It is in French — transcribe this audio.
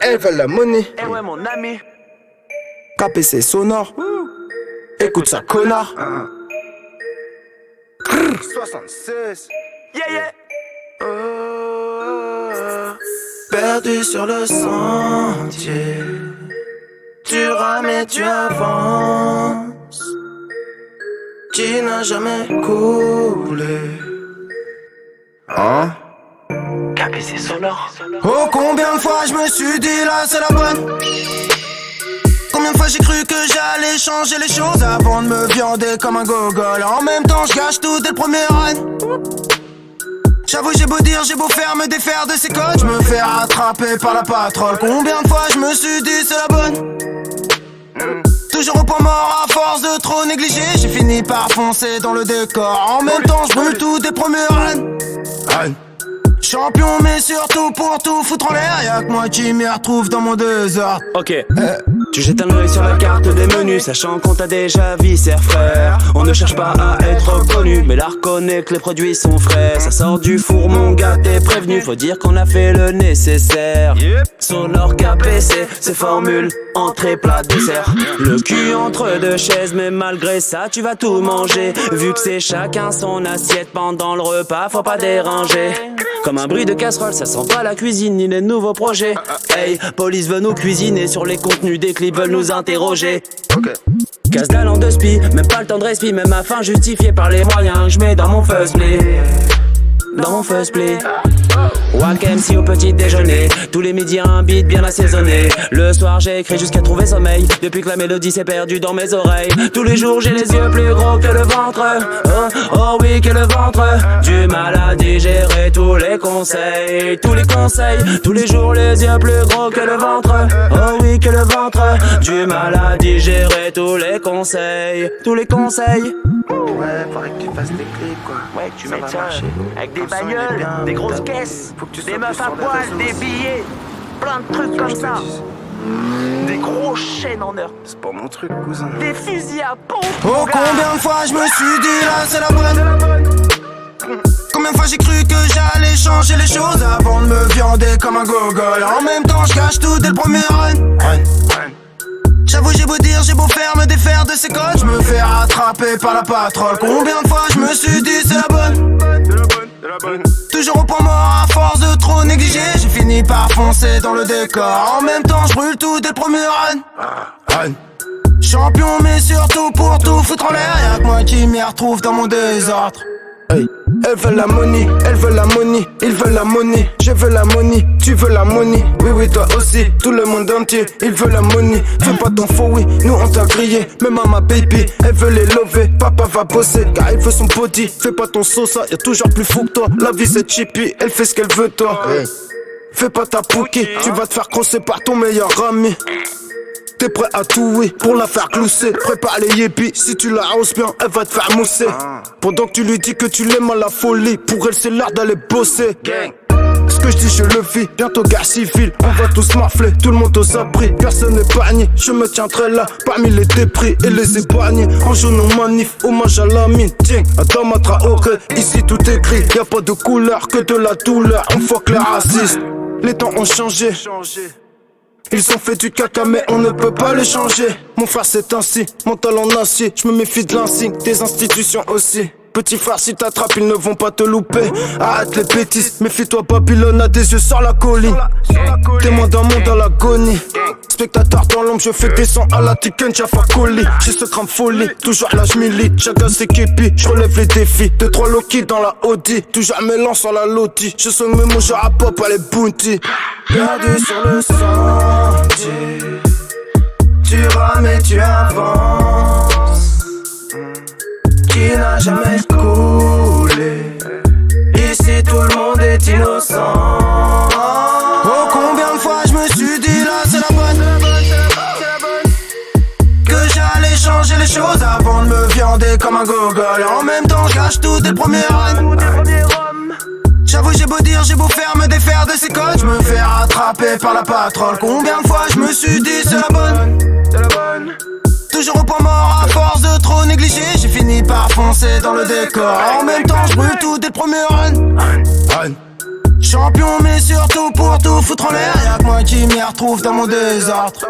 elles veulent la money. Eh ouais mon ami. KPC sonore. Écoute ça connard. 76. Yeah yeah. Perdu sur le sentier, tu rames et tu avances, qui n'a jamais coulé. Hein? KPC sonore. Oh, combien de fois je me suis dit là c'est la bonne. Combien de fois j'ai cru que j'allais changer les choses avant de me viander comme un gogol. En même temps je gâche tout dès le premier run. J'avoue j'ai beau dire, j'ai beau faire me défaire de ces codes, je me fais rattraper par la patrouille. Combien de fois je me suis dit c'est la bonne. Toujours au point mort à force de trop négliger, j'ai fini par foncer dans le décor. En même temps je brûle tout des premiers runs. Champion mais surtout pour tout foutre en l'air, y'a que moi qui m'y retrouve dans mon désordre. Ok, tu jettes un œil sur la carte des menus, sachant qu'on t'a déjà viscère frère. On ne cherche pas à être reconnu, mais la reconnaît que les produits sont frais. Ça sort du four mon gars, t'es prévenu, faut dire qu'on a fait le nécessaire. Sonore KPC, c'est formule, entrée, plat, dessert. Le cul entre deux chaises, mais malgré ça tu vas tout manger. Vu que c'est chacun son assiette pendant le repas, faut pas déranger. Comme un bruit de casserole, ça sent pas la cuisine ni les nouveaux projets. Hey, police veut nous cuisiner sur les contenus des clips, veulent nous interroger. Casse dalle en deux spi, même pas le temps de respi, même ma faim justifiée par les moyens que je mets dans mon first play. Dans mon first play. Wack MC au petit déjeuner, tous les midis un beat bien assaisonné. Le soir j'ai écrit jusqu'à trouver sommeil, depuis que la mélodie s'est perdue dans mes oreilles. Tous les jours j'ai les yeux plus gros que le ventre. Oh oui que le ventre. Du mal à digérer tous les conseils. Tous les conseils, tous les jours les yeux plus gros que le ventre. Oh oui que le ventre. Du mal à digérer tous les conseils. Tous les conseils. Ouais, faudrait que tu fasses des clips quoi. Ouais, que tu Ça mettes va ça marcher. avec des Ton son, il est bagnoles, bien, des mais grosses t'as- caisses, faut que tu des sois meufs plus à sur les poil, réseaux des aussi. billets, plein de trucs Faut comme que je te ça. dise. Des grosses chaînes en or, C'est pas mon truc, cousin. des fusils à pompe. Oh, combien de fois je me suis dit là c'est la bonne. Combien de fois j'ai cru que j'allais changer les choses avant de me viander comme un gogol. En même temps je gâche tout dès le premier run. J'avoue j'ai beau dire, j'ai beau faire me défaire de ces codes, je me fais rattraper par la patrouille. Combien de fois je me suis dit c'est la bonne. Toujours au point mort à force de trop négliger, j'ai fini par foncer dans le décor. En même temps je brûle tout dès le premier run. Champion mais surtout pour tout foutre en l'air, y'a que moi qui m'y retrouve dans mon désordre. Hey. Elles veulent la money, elles veulent la money, ils veulent la money, je veux la money, tu veux la money, oui oui toi aussi, tout le monde entier, ils veulent la money, fais pas ton faux oui, nous on t'a grillé, même à ma baby, elle veut les lover, papa va bosser, car il veut son body, fais pas ton sauce, y'a toujours plus fou que toi, la vie c'est chippy, elle fait ce qu'elle veut toi, hey. Fais pas ta pouki, tu vas te faire crosser par ton meilleur ami. T'es prêt à tout, oui, pour la faire glousser. Prépare les yépis, si tu la hausses bien, elle va te faire mousser. Pendant que tu lui dis que tu l'aimes à la folie, pour elle c'est l'art d'aller bosser. Ce que je dis je le vis, bientôt guerre civile. On va tous marfler, tout le monde aux abris. Personne n'est banni, je me tiendrai là parmi les débris et les épargnés. En jaune en manif, hommage à la mine. Tiens, Adama Traoré, ici tout est gris. Y'a pas de couleur que de la douleur. On fuck les racistes, les temps ont changé. Ils ont fait du caca mais on ne peut pas les changer. Mon frère c'est ainsi, mental en acier. Je me méfie de l'insigne, des institutions aussi. Petit frère si t'attrapes ils ne vont pas te louper. Arrête les bêtises, méfie-toi Babylone a des yeux sur la colline. Témoin d'un monde à l'agonie. Spectateur dans l'ombre, je fais des sons à la Tiken Jaffa Coli. J'ai ce gramme folie, toujours là je milite. Chacun ses képis, je relève les défis. 2-3 Loki dans la Audi, toujours mélange sur la loti. Je sonne mes mots, je rappe pas les bounty. Perdu sur le sentier, tu rames et tu avances. Qui n'a jamais coulé, ici tout le monde est innocent. Oh combien de fois je me suis dit là c'est la bonne. Que j'allais changer les choses avant de me viander comme un gogol. En même temps je gâche tout dès le premier run. J'avoue j'ai beau dire, j'ai beau faire me défaire de ces codes, je me fais rattraper par la patrouille. Combien de fois je me suis dit c'est la bonne. Toujours au point mort à force de trop négliger, j'ai fini par foncer dans le décor. En même temps je brûle tout dès le premier run. Champion mais surtout pour tout foutre en l'air, y'a que moi qui m'y retrouve dans mon désordre.